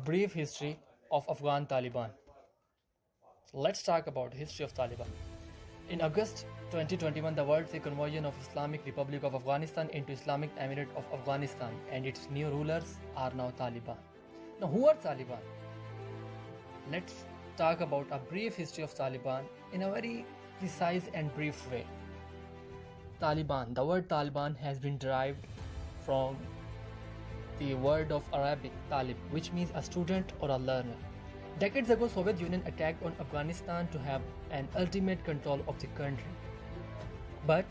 brief history of Afghan Taliban. So let's talk about the history of Taliban. In August 2021, the world saw conversion of Islamic Republic of Afghanistan into Islamic Emirate of Afghanistan, and its new rulers are now Taliban. Now, who are Taliban? Let's talk about a brief history of Taliban in a very precise and brief way. Taliban. The word Taliban has been derived from the word of Arabic talib, which means a student or a learner. Decades ago, Soviet Union attacked on Afghanistan to have an ultimate control of the country. But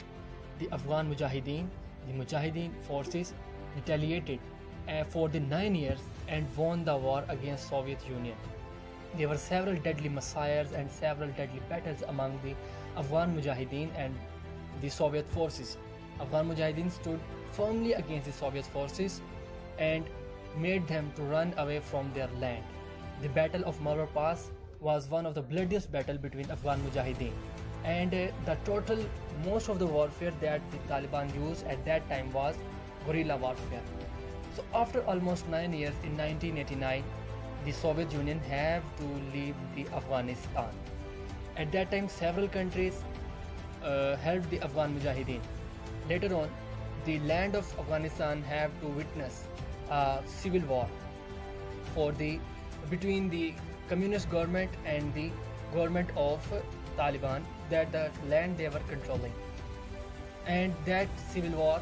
the Afghan Mujahideen forces retaliated for the 9 years and won the war against Soviet Union. There were several deadly massacres and several deadly battles among the Afghan Mujahideen and the Soviet forces. Afghan Mujahideen stood firmly against the Soviet forces and made them to run away from their land. The Battle of Marwar Pass was one of the bloodiest battles between Afghan Mujahideen, and most of the warfare that the Taliban used at that time was guerrilla warfare. So after almost 9 years, in 1989, the Soviet Union have to leave the Afghanistan. At that time, several countries helped the Afghan Mujahideen. Later on, the land of Afghanistan have to witness a civil war between the communist government and the government of Taliban, that the land they were controlling. And that civil war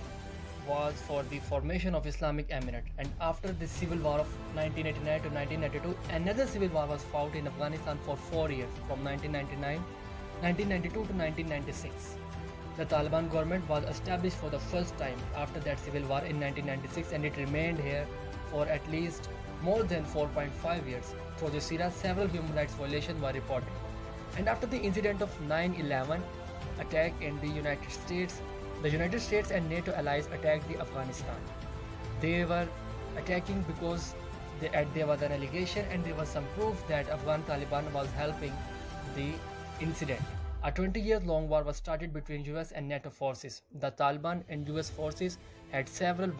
was for the formation of Islamic Emirate. And after the civil war of 1989 to 1992, another civil war was fought in Afghanistan for 4 years, from 1992 to 1996. The Taliban government was established for the first time after that civil war in 1996, and it remained here for at least more than 4.5 years. Through this era, several human rights violations were reported. And after the incident of 9/11 attack in the United States and NATO allies attacked the Afghanistan. They were attacking because there was an allegation and there was some proof that Afghan Taliban was helping the incident. A 20-year-long war was started between US and NATO forces. The Taliban and US forces had several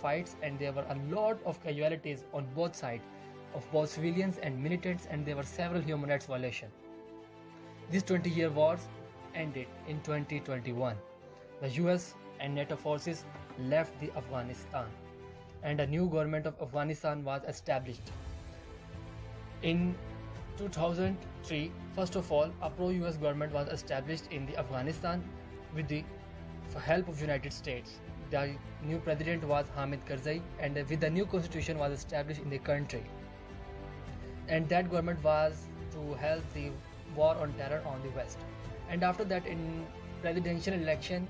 fights, and there were a lot of casualties on both sides, of both civilians and militants, and there were several human rights violations. These 20-year wars ended in 2021. The US and NATO forces left the Afghanistan, and a new government of Afghanistan was established. In 2003, first of all, a pro-US government was established in the Afghanistan with the help of United States. The new president was Hamid Karzai, and with the new constitution was established in the country. And that government was to help the war on terror on the West. And after that, in presidential election,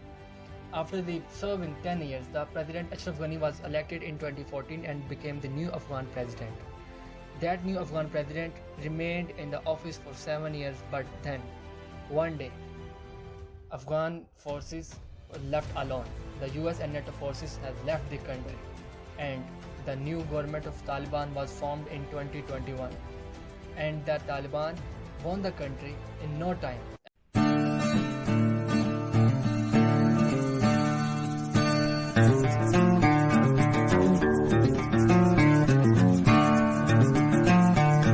after the serving 10 years, the President Ashraf Ghani was elected in 2014 and became the new Afghan president. That new Afghan president remained in the office for 7 years, but then one day Afghan forces were left alone. The US and NATO forces have left the country, and the new government of Taliban was formed in 2021, and the Taliban won the country in no time.